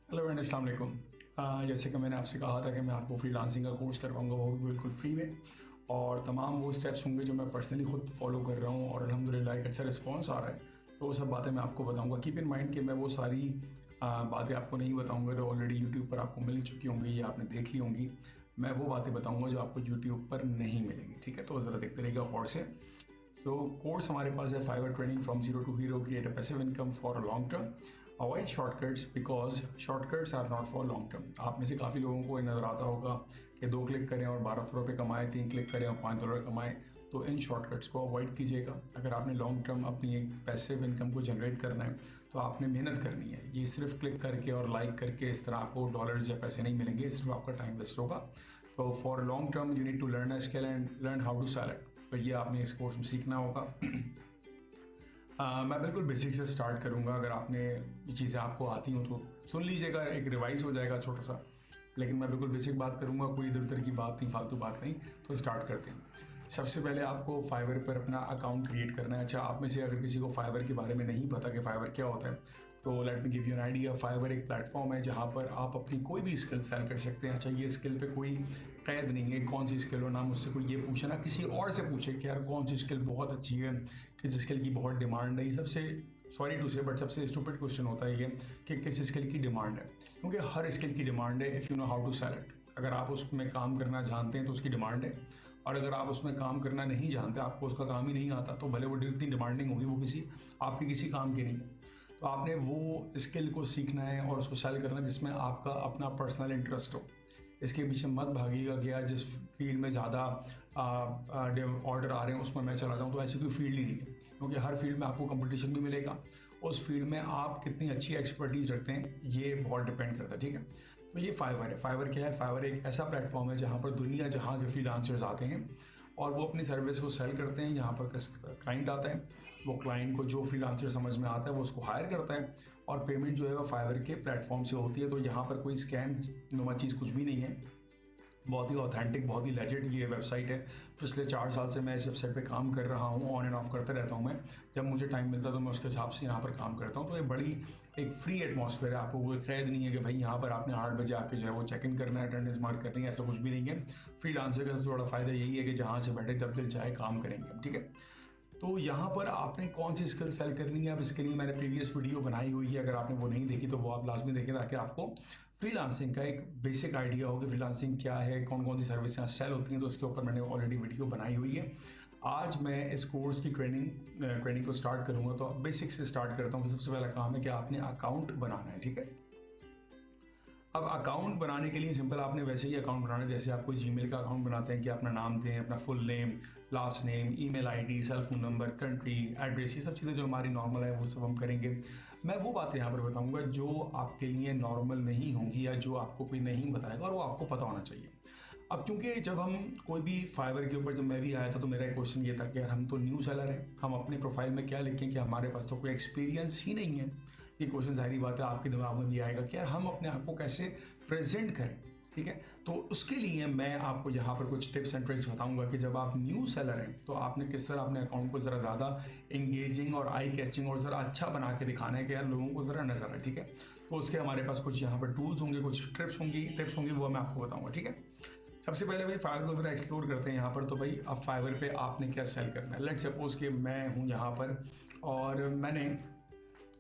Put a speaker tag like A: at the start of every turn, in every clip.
A: Hello and अस्सलाम वालेकुम। जैसे कि मैंने आपसे कहा था कि मैं आपको फ्रीलांसिंग का कोर्स करवाऊँगा, वो भी बिल्कुल फ्री में, और तमाम वो स्टेप्स होंगे जो मैं पर्सनली खुद फॉलो कर रहा हूँ और अल्हम्दुलिल्लाह एक अच्छा रिस्पॉन्स आ रहा है। तो वो सब बातें मैं आपको बताऊँगा। कीप इन माइंड कि मैं वो सारी बातें आपको नहीं बताऊँगा जो ऑलरेडी यूट्यूब पर आपको मिल चुकी होंगी या आपने देख ली होंगी। मैं वो बातें बताऊँगा जो आपको यूट्यूब पर नहीं मिलेंगी, ठीक है? तो ज़रा देखते रहिएगा गौर से। तो कोर्स हमारे पास है Fiverr training from zero to hero, create a passive income for a long term, avoid shortcuts because shortcuts are not for long term. आप में से काफ़ी लोगों को नज़र आता होगा कि 2 क्लिक करें और 1200 रुपये कमाएं, 3 क्लिक करें और $5 कमाएं। तो इन शॉर्टकट्स को अवॉइड कीजिएगा। अगर आपने लॉन्ग टर्म अपनी एक पैसिव इनकम को जनरेट करना है तो आपने मेहनत करनी है। ये सिर्फ क्लिक करके और लाइक करके इस तरह आपको डॉलर्स या पैसे नहीं मिलेंगे, सिर्फ आपका टाइम वेस्ट होगा। तो for long term you need to learn a skill and learn how to sell it. तो ये आपने इस कोर्स में सीखना होगा। मैं बिल्कुल बेसिक से स्टार्ट करूँगा। अगर आपने ये चीज़ें आपको आती हों तो सुन लीजिएगा, एक रिवाइज़ हो जाएगा छोटा-सा। लेकिन मैं बिल्कुल बेसिक बात करूँगा, कोई इधर-उधर की बात नहीं, फालतू बात नहीं। तो स्टार्ट करते हैं। सबसे पहले आपको फाइवर पर अपना अकाउंट क्रिएट करना है। अच्छा, आप में से अगर किसी को फाइवर के बारे में नहीं पता कि फाइवर क्या होता है, तो let me give you an idea. Fiverr एक प्लेटफॉर्म है जहाँ पर आप अपनी कोई भी स्किल सेल कर सकते हैं। अच्छा, ये स्किल पे कोई कैद नहीं है, कौन सी स्किल हो, ना मुझसे कोई ये पूछे ना किसी और से पूछे कि यार कौन सी स्किल बहुत अच्छी है, किस स्किल की बहुत डिमांड है। ये सबसे सॉरी टू से बट सबसे स्टूपिड क्वेश्चन होता है ये कि किस स्किल की डिमांड है, क्योंकि हर स्किल की डिमांड है if you know how to sell it. अगर आप उसमें काम करना जानते हैं तो उसकी डिमांड है, और अगर आप उसमें काम करना नहीं जानते, आपको उसका काम ही नहीं आता, तो भले वो इतनी डिमांडिंग होगी, वो किसी आपके किसी काम की नहीं है। तो आपने वो स्किल को सीखना है और उसको सेल करना है जिसमें आपका अपना पर्सनल इंटरेस्ट हो। इसके पीछे मत भागिएगा कि यार जिस फील्ड में ज़्यादा ऑर्डर आ रहे हैं उसमें मैं चला जाऊँ, तो ऐसी कोई फील्ड ही नहीं है, क्योंकि हर फील्ड में आपको कंपटीशन भी मिलेगा। उस फील्ड में आप कितनी अच्छी एक्सपर्टीज रखते हैं ये बहुत डिपेंड करता है, ठीक है? तो ये फाइवर है। फाइवर क्या है? फाइवर एक ऐसा प्लेटफॉर्म है जहाँ पर दुनिया जहाँ के फ्रीलांसर्स आते हैं और वो अपनी सर्विस को सेल करते हैं। यहाँ पर क्लाइंट आता है, वो क्लाइंट को जो फ्रीलांसर समझ में आता है वो उसको हायर करता है, और पेमेंट जो है वो फाइवर के प्लेटफॉर्म से होती है। तो यहाँ पर कोई स्कैम नुमा चीज़ कुछ भी नहीं है। बहुत ही ऑथेंटिक, बहुत ही लेजिट ये वेबसाइट है। पिछले 4 साल से मैं इस वेबसाइट पे काम कर रहा हूँ, ऑन एंड ऑफ करता रहता हूँ मैं। जब मुझे टाइम मिलता है तो मैं उसके हिसाब से यहाँ पर काम करता हूँ। तो ये बड़ी एक फ्री एटमॉस्फेयर है। आपको कोई कैद नहीं है कि भाई यहाँ पर आपने 8 बजे आके जो है वो चेक इन करना है, अटेंडेंस मार्क करनी है, ऐसा कुछ भी नहीं है। फ्रीलांसर का सबसे बड़ा फ़ायदा यही है कि जहाँ से बैठे जब दिल चाहे काम करेंगे हम, ठीक है? तो यहाँ पर आपने कौन सी स्किल सेल करनी है, अब इसके लिए मैंने प्रीवियस वीडियो बनाई हुई है। अगर आपने वो नहीं देखी तो वो आप लाजमी देखें, ताकि आपको फ्रीलांसिंग का एक बेसिक आइडिया हो कि फ्रीलांसिंग क्या है, कौन कौन सी सर्विस यहाँ सेल होती हैं। तो इसके ऊपर मैंने ऑलरेडी वीडियो बनाई हुई है। आज मैं इस कोर्स की ट्रेनिंग को स्टार्ट करूँगा। तो बेसिक से स्टार्ट करता हूँ कि सबसे पहला काम है कि आपने अकाउंट बनाना है, ठीक है? अब अकाउंट बनाने के लिए सिंपल, आपने वैसे ही अकाउंट बनाना है जैसे आप कोई जीमेल का अकाउंट बनाते हैं कि अपना नाम दें, अपना full name, last name, email ID, cell phone number, country, address, ये सब चीज़ें जो हमारी नॉर्मल है वो सब हम करेंगे। मैं वो बातें यहाँ पर बताऊंगा जो आपके लिए नॉर्मल नहीं होंगी या जो आपको कोई नहीं बताएगा और वो आपको पता होना चाहिए। अब क्योंकि जब हम कोई भी फाइवर के ऊपर जब मैं भी आया था तो मेरा एक क्वेश्चन ये था कि यार हम तो न्यू सेलर हैं, हम अपने प्रोफाइल में क्या लिखें कि हमारे पास तो कोई एक्सपीरियंस ही नहीं है। ये क्वेश्चन ज़ाहिर बात है आपके दिमाग में भी आएगा कि यार हम अपने आप को कैसे प्रेजेंट करें, ठीक है? तो उसके लिए मैं आपको यहाँ पर कुछ टिप्स एंड ट्रिक्स बताऊंगा कि जब आप न्यू सेलर हैं तो आपने किस तरह अपने अकाउंट को ज़रा ज़्यादा एंगेजिंग और आई कैचिंग और ज़रा अच्छा बना के दिखाना है कि यार लोगों को ज़रा नजर आए, ठीक है? तो उसके हमारे पास कुछ यहाँ पर टूल्स होंगे, कुछ टिप्स होंगी, वो मैं आपको बताऊंगा, ठीक है? सबसे पहले भाई फाइवर को जरा एक्सप्लोर करते हैं यहाँ पर। तो भाई अब फाइवर पे आपने क्या सेल करना है? लेट सपोज कि मैं हूँ यहाँ पर और मैंने,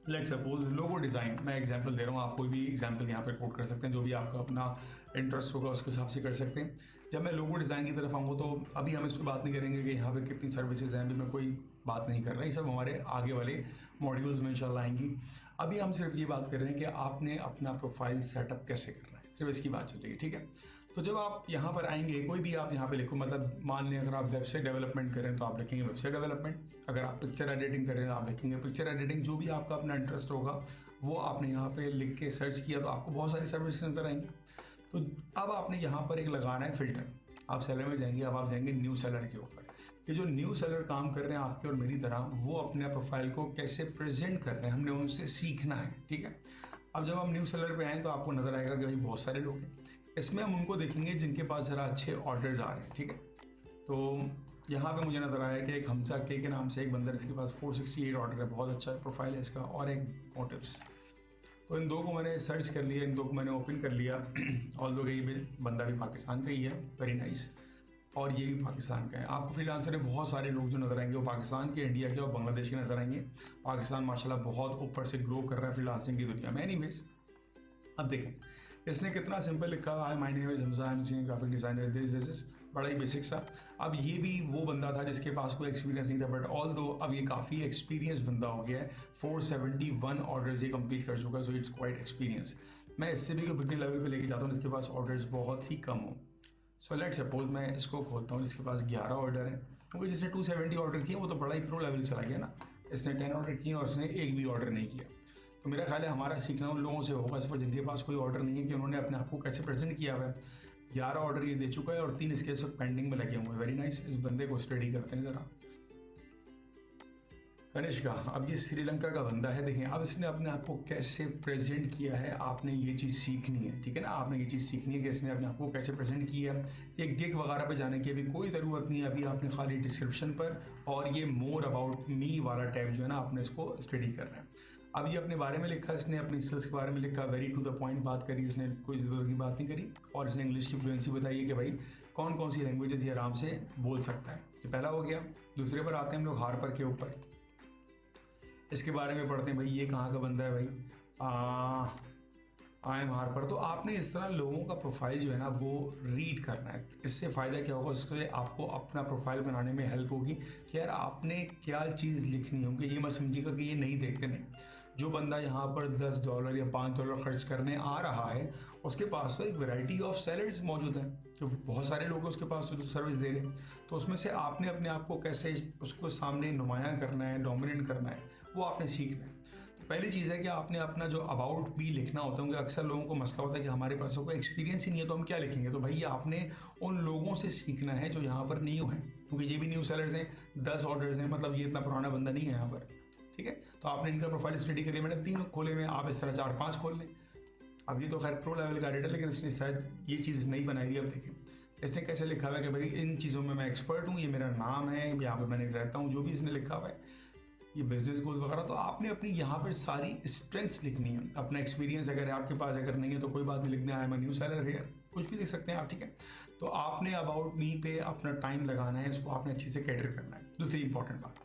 A: लेट सपोज लोगो डिज़ाइन, मैं एग्जांपल दे रहा हूँ, आप कोई भी एग्जांपल यहाँ पे कोट कर सकते हैं, जो भी आपका अपना इंटरेस्ट होगा उसके हिसाब से कर सकते हैं। जब मैं लोगो डिज़ाइन की तरफ आऊँगा तो अभी हम इस पर बात नहीं करेंगे कि यहाँ पे कितनी सर्विसेज हैं, अभी मैं कोई बात नहीं कर रहा, ये सब हमारे आगे वाले मॉड्यूल्स में इंशाल्लाह आएंगी। अभी हम सिर्फ ये बात कर रहे हैं कि आपने अपना प्रोफाइल सेटअप कैसे करना है, सिर्फ इसकी बात चल रही है, ठीक है? तो जब आप यहाँ पर आएंगे, कोई भी आप यहाँ पे लिखो, मतलब मान लें अगर आप वेबसाइट डेवलपमेंट करें तो आप लिखेंगे वेबसाइट डेवलपमेंट, अगर आप पिक्चर एडिटिंग करें तो आप लिखेंगे पिक्चर एडिटिंग, जो भी आपका अपना इंटरेस्ट होगा वो आपने यहाँ पे लिख के सर्च किया तो आपको बहुत सारी सर्विस नजर आएंगी। तो अब आपने यहाँ पर एक लगाना है फिल्टर। आप सेलर में जाएंगे, अब आप जाएंगे न्यू सेलर के ऊपर। ये जो न्यू सेलर काम कर रहे हैं आपके और मेरी तरह, वो अपने प्रोफाइल को कैसे प्रेजेंट कर रहे हैं हमने उनसे सीखना है, ठीक है? अब जब हम न्यू सेलर पे आए तो आपको नजर आएगा कि भाई बहुत सारे लोग हैं। इसमें हम उनको देखेंगे जिनके पास ज़रा अच्छे ऑर्डर्स आ रहे हैं, ठीक है? तो यहाँ पे मुझे नजर आया कि एक हमजा के नाम से एक बंदर, इसके पास 468 ऑर्डर है, बहुत अच्छा प्रोफाइल है इसका। और एक मोटिव्स, तो इन दो को मैंने सर्च कर लिया, इन दो को मैंने ओपन कर लिया। ऑल दो ये भी बंदा भी पाकिस्तान का ही है, वेरी नाइस, और ये भी पाकिस्तान का है। आपको फ्रीलांसर में बहुत सारे लोग जो नजर आएंगे वो पाकिस्तान के, इंडिया के और बांग्लादेश के नजर आएंगे। पाकिस्तान माशाल्लाह बहुत ऊपर से ग्रो कर रहा है फ्रीलांसिंग की दुनिया में। एनीवेज, अब देखें इसने कितना सिंपल लिखा हुआ है, my name is Hamza, I am senior graphic designer, this is बड़ा ही बेसिक सा। अब ये भी वो बंदा था जिसके पास कोई एक्सपीरियंस नहीं था, बट ऑल दो अब ये काफ़ी एक्सपीरियंस बंदा हो गया है। 471 ऑर्डर्स ये कंप्लीट कर चुका है, सो इट्स क्वाइट एक्सपीरियंस। मैं इससे भी कोई बिगनर लेवल पे लेके जाता हूँ जिसके पास ऑर्डर्स बहुत ही कम हो। सो लेट सपोज मैं इसको खोलता हूँ जिसके पास 11 ऑर्डर है, क्योंकि जिसने 270 ऑर्डर किए वो तो बड़ा ही प्रो लेवल चला गया ना। इसने 10 ऑर्डर किए और उसने एक भी ऑर्डर नहीं किया। तो मेरा ख्याल है हमारा सीखना उन लोगों से होगा इस पर जिनके पास कोई ऑर्डर नहीं है कि उन्होंने अपने आप को कैसे प्रेजेंट किया हुआ है। 11 ऑर्डर ये दे चुका है और 3 इसके सब पेंडिंग में लगे हुए हैं। वेरी नाइस, इस बंदे को स्टडी करते हैं ज़रा। कनिष्का, अब ये श्रीलंका का बंदा है। देखें अब इसने अपने आप को कैसे प्रेजेंट किया है, आपने ये चीज़ सीखनी है, ठीक है ना। आपने ये चीज़ सीखनी है कि इसने अपने आप को कैसे प्रेजेंट किया है। ये गिग वगैरह पे जाने की अभी कोई ज़रूरत नहीं है, अभी आपने खाली डिस्क्रिप्शन पर और ये मोर अबाउट मी वाला टैब जो है ना, आपने इसको स्टडी करना है। अब ये अपने बारे में लिखा, इसने अपनी स्किल्स के बारे में लिखा, वेरी टू द पॉइंट बात करी इसने, कोई ज़रूरत की बात नहीं करी। और इसने इंग्लिश की फ्लुएंसी बताई है कि भाई कौन कौन सी लैंग्वेजेस ये आराम से बोल सकता है। ये पहला हो गया। दूसरे पर आते हैं हम लोग हार्पर के ऊपर। इसके बारे में पढ़ते हैं भाई ये कहाँ का बंदा है भाई, आई एम हार्पर। तो आपने इस तरह लोगों का प्रोफाइल जो है ना वो रीड करना है। इससे फ़ायदा क्या होगा, इससे आपको अपना प्रोफाइल बनाने में हेल्प होगी कि यार आपने क्या चीज़ लिखनी है। क्योंकि ये मत समझिएगा कि ये नहीं देखते नहीं, जो बंदा यहाँ पर $10 या $5 खर्च करने आ रहा है उसके पास तो एक वैरायटी ऑफ सैलरीज मौजूद हैं, जो बहुत सारे लोग हैं उसके पास जो सर्विस दे रहे हैं। तो उसमें से आपने अपने आप को कैसे उसको सामने नुमायाँ करना है, डोमिनेट करना है, वो आपने सीखना है। तो पहली चीज़ है कि आपने अपना जो अबाउट भी लिखना होता है, क्योंकि अक्सर लोगों को मसला होता है कि हमारे पास कोई एक्सपीरियंस ही नहीं है तो हम क्या लिखेंगे। तो भैया आपने उन लोगों से सीखना है जो यहाँ पर न्यू हैं, क्योंकि ये भी न्यू सेलर्स हैं, 10 ऑर्डर्स हैं, मतलब ये इतना पुराना बंदा नहीं है यहाँ पर, ठीक है। तो आपने इनका प्रोफाइल स्टडी करिए। मैंने 3 खोले हुए, आप इस तरह 4-5 खोल लें। अब ये तो खैर प्रो लेवल का एडिटर, लेकिन इसने शायद ये चीज़ नहीं बनाई थी। अब देखिए इसने कैसे लिखा हुआ है कि भाई इन चीज़ों में मैं एक्सपर्ट हूँ, ये मेरा नाम है, यहाँ पर मैंने रहता हूँ, जो भी इसने लिखा हुआ है, ये बिजनेस गोल वगैरह। तो आपने अपनी यहाँ पर सारी स्ट्रेंथ्स लिखनी है, अपना एक्सपीरियंस अगर आपके पास अगर नहीं है तो कोई बात नहीं, लिखना है मैं न्यू सेलर है, कुछ भी लिख सकते हैं आप, ठीक है। तो आपने अबाउट मी पे अपना टाइम लगाना है, इसको आपने अच्छे से कैटर करना है। दूसरी इंपॉर्टेंट बात,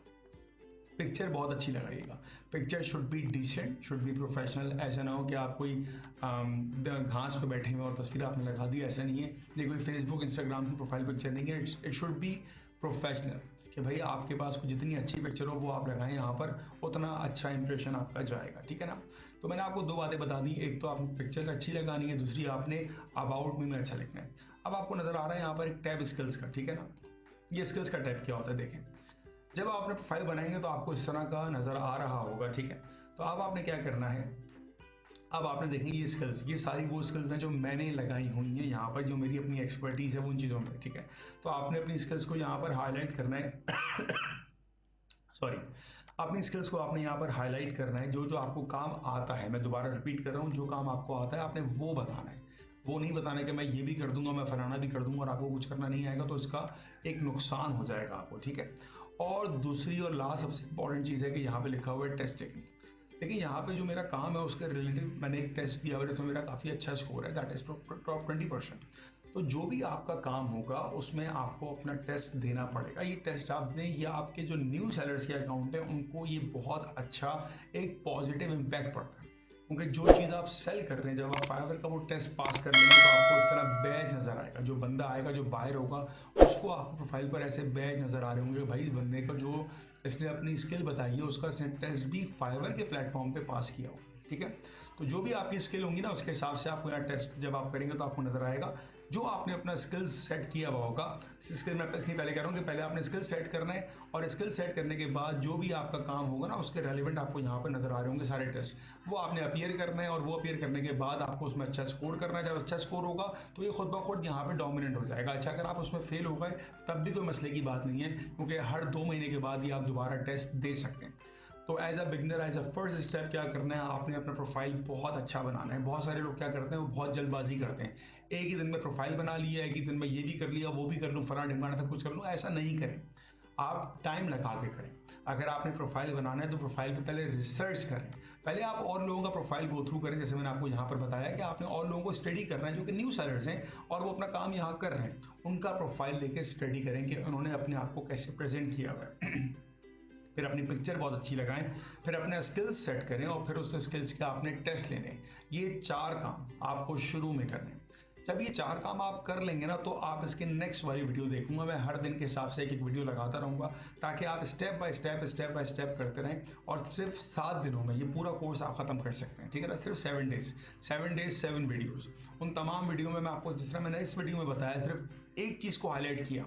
A: पिक्चर बहुत अच्छी लगाइएगा। Picture should be decent, should be professional. ऐसा ना हो कि आप कोई घास पे बैठे हुए और तस्वीर आपने लगा दी, ऐसा नहीं है। ये कोई फेसबुक इंस्टाग्राम की प्रोफाइल पिक्चर नहीं है, इट शुड बी प्रोफेशनल। कि भाई आपके पास जितनी अच्छी पिक्चर हो वो आप लगाएं यहाँ पर, उतना अच्छा इंप्रेशन आपका जाएगा, ठीक है ना। तो मैंने आपको 2 बातें बता दी, एक तो आपको पिक्चर अच्छी लगानी है, दूसरी आपने अबाउट मी में अच्छा लिखना है। अब आपको नजर आ रहा है यहाँ पर एक टैब स्किल्स का, ठीक है ना। ये स्किल्स का टैब क्या होता है, देखें जब आप अपने प्रोफाइल बनाएंगे तो आपको इस तरह का नज़र आ रहा होगा, ठीक है। तो अब आपने क्या करना है, अब आपने देखनी ये स्किल्स, ये सारी वो स्किल्स हैं जो मैंने लगाई हुई हैं यहाँ पर, जो मेरी अपनी एक्सपर्टीज़ है उन चीज़ों में, ठीक है। तो आपने अपनी स्किल्स को यहाँ पर हाईलाइट करना है सॉरी, अपनी स्किल्स को आपने यहाँ पर हाईलाइट करना है। जो जो आपको काम आता है, मैं दोबारा रिपीट कर रहा हूँ, जो काम आपको आता है आपने वो बताना है। वो नहीं बताना कि मैं ये भी कर दूंगा, मैं फलाना भी कर दूंगा और आपको कुछ करना नहीं आएगा, तो इसका एक नुकसान हो जाएगा आपको, ठीक है। और दूसरी और लास्ट सबसे इंपॉर्टेंट चीज़ है कि यहाँ पे लिखा हुआ है टेस्ट टेक्निक। लेकिन यहाँ पे जो मेरा काम है उसके रिलेटिव मैंने एक टेस्ट दिया और इसमें मेरा काफ़ी अच्छा स्कोर है, दैट इज टॉप 20%। तो जो भी आपका काम होगा उसमें आपको अपना टेस्ट देना पड़ेगा। ये टेस्ट आप दें, या आपके जो न्यू सेलर्स के अकाउंट है उनको ये बहुत अच्छा एक पॉजिटिव इम्पैक्ट पड़ता है। क्योंकि जो चीज़ आप सेल कर रहे हैं, जब आप फाइवर का वो टेस्ट पास कर लेंगे तो आपको इस तरह बैज नज़र आएगा। जो बंदा आएगा, जो बायर होगा, उसको आपको प्रोफाइल पर ऐसे बैज नज़र आ रहे होंगे, भाई इस बंदे का जो इसने अपनी स्किल बताई है उसका इसने टेस्ट भी फाइवर के प्लेटफॉर्म पे पास किया हो, ठीक है। तो जो भी आपकी स्किल होंगी ना उसके हिसाब से आपको यहाँ टेस्ट जब आप करेंगे तो आपको नजर आएगा जो आपने अपना स्किल सेट किया हुआ होगा। स्किल मैं पहले कह रहा हूँ कि पहले आपने स्किल सेट करना है, और स्किल सेट करने के बाद जो भी आपका काम होगा ना उसके रेलिवेंट आपको यहाँ पर नजर आ रहे होंगे सारे टेस्ट, वो आपने अपीयर करना है। और वो अपीयर करने के बाद आपको उसमें अच्छा स्कोर करना है। जब अच्छा स्कोर होगा तो ये खुद ब खुद यहाँ पे डोमिनेंट हो जाएगा। अच्छा, अगर आप उसमें फेल हो गए तब भी कोई मसले की बात नहीं है, क्योंकि हर 2 महीने के बाद ही आप दोबारा टेस्ट दे सकते हैं। तो as a beginner, as a first step क्या करना है, आपने अपना प्रोफाइल बहुत अच्छा बनाना है। बहुत सारे लोग क्या करते हैं, वो बहुत जल्दबाजी करते हैं, एक ही दिन में प्रोफाइल बना लिया, एक ही दिन में ये भी कर लिया, वो भी कर लूँ, फला ढिमकाना सब कुछ कर लूँ। ऐसा नहीं करें, आप टाइम लगा के करें। अगर आपने प्रोफाइल बनाना है तो प्रोफाइल पे पहले रिसर्च करें, पहले आप और लोगों का प्रोफाइल गो थ्रू करें। जैसे मैंने आपको यहाँ पर बताया कि आपने और लोगों को स्टडी करना है जो कि न्यू सेलर्स हैं और वो अपना काम यहाँ कर रहे हैं, उनका प्रोफाइल लेके स्टडी करें कि उन्होंने अपने आप को कैसे प्रेजेंट किया हुआ है। फिर अपनी पिक्चर बहुत अच्छी लगाएं, फिर अपने स्किल्स सेट करें और फिर उस स्किल्स के आपने टेस्ट लेने। ये 4 काम आपको शुरू में करने। जब ये 4 काम आप कर लेंगे ना तो आप इसके नेक्स्ट वाली वीडियो देखूंगा, मैं हर दिन के हिसाब से एक वीडियो लगाता रहूंगा ताकि आप स्टेप बाय स्टेप करते रहें और सिर्फ 7 दिनों में ये पूरा कोर्स आप खत्म कर सकते हैं। ठीक है ना, सिर्फ 7 डेज 7 वीडियोस। उन तमाम वीडियो में मैं आपको, जिस तरह मैंने इस वीडियो में बताया, सिर्फ एक चीज को हाईलाइट किया।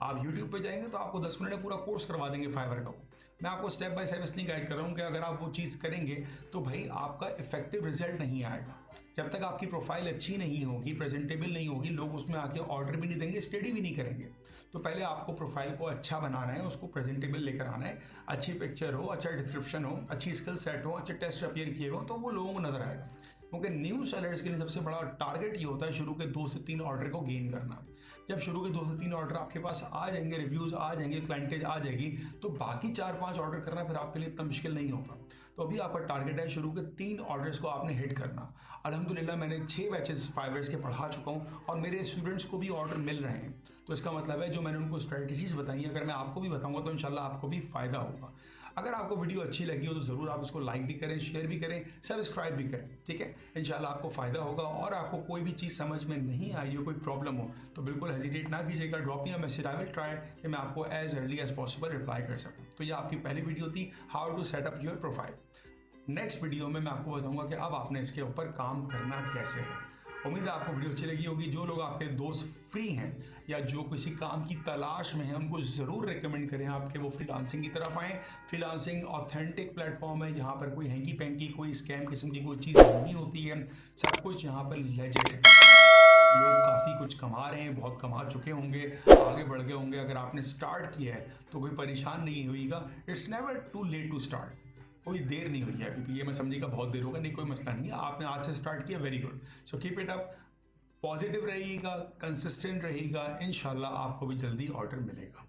A: आप YouTube पे जाएंगे तो आपको 10 मिनट में पूरा कोर्स करवा देंगे फाइवर का। मैं आपको स्टेप बाय स्टेप इसलिए गाइड कर रहा हूँ कि अगर आप वो चीज़ करेंगे तो भाई आपका इफेक्टिव रिजल्ट नहीं आएगा। जब तक आपकी प्रोफाइल अच्छी नहीं होगी, प्रेजेंटेबल नहीं होगी, लोग उसमें आके ऑर्डर भी नहीं देंगे, स्टडी भी नहीं करेंगे। तो पहले आपको प्रोफाइल को अच्छा बनाना है, उसको प्रेजेंटेबल लेकर आना है, अच्छी पिक्चर हो, अच्छा डिस्क्रिप्शन हो, अच्छी स्किल सेट हो, अच्छे टेस्ट अपीयर किए हो, तो वो लोगों को नजर आएगा। क्योंकि न्यू सेलर्स के लिए सबसे बड़ा टारगेट ये होता है शुरू के 2 से 3 ऑर्डर को गेन करना। जब शुरू के 2 से 3 ऑर्डर आपके पास आ जाएंगे, रिव्यूज आ जाएंगे, क्लाइंटेज आ जाएगी, तो बाकी 4-5 ऑर्डर करना फिर आपके लिए इतना मुश्किल नहीं होगा। तो अभी आपका टारगेट है शुरू के 3 ऑर्डर्स को आपने हिट करना। अल्हम्दुलिल्लाह मैंने 6 बैचेस फाइवर्स के पढ़ा चुका हूँ और मेरे स्टूडेंट्स को भी ऑर्डर मिल रहे हैं। तो इसका मतलब है जो मैंने उनको स्ट्रेटजीज बताई, अगर मैं आपको भी बताऊंगा तो इंशाल्लाह आपको भी फायदा होगा। अगर आपको वीडियो अच्छी लगी हो तो ज़रूर आप इसको लाइक भी करें, शेयर भी करें, सब्सक्राइब भी करें। ठीक है, इंशाल्लाह आपको फ़ायदा होगा। और आपको कोई भी चीज़ समझ में नहीं आई हो, कोई प्रॉब्लम हो, तो बिल्कुल हेजिटेट ना कीजिएगा, drop me a message, I will try कि मैं आपको as early as possible reply कर सकूँ। तो ये आपकी पहली वीडियो थी, how to set up your profile. Next video में मैं आपको बताऊंगा कि अब आपने इसके ऊपर काम करना कैसे है। उम्मीद है आपको वीडियो अच्छी लगी होगी। जो लोग आपके दोस्त फ्री हैं या जो किसी काम की तलाश में हैं, उनको ज़रूर रिकमेंड करें आपके वो फ्रीलांसिंग की तरफ आएँ। फ्रीलांसिंग ऑथेंटिक प्लेटफॉर्म है जहाँ पर कोई हैंकी पैंकी, कोई स्कैम किस्म की कोई चीज़ नहीं होती है। सब कुछ यहाँ पर लेजिट है। लोग काफ़ी कुछ कमा रहे हैं, बहुत कमा चुके होंगे, आगे बढ़ गए होंगे। अगर आपने स्टार्ट किया है तो कोई परेशान नहीं होइएगा। It's never too late to start. कोई देर नहीं हुई है अभी। ये मैं समझिएगा बहुत देर होगा, नहीं कोई मसला नहीं है। आपने आज से स्टार्ट किया, very good. So keep it up, positive रहिएगा, कंसिस्टेंट रहिएगा, इंशाल्लाह आपको भी जल्दी ऑर्डर मिलेगा।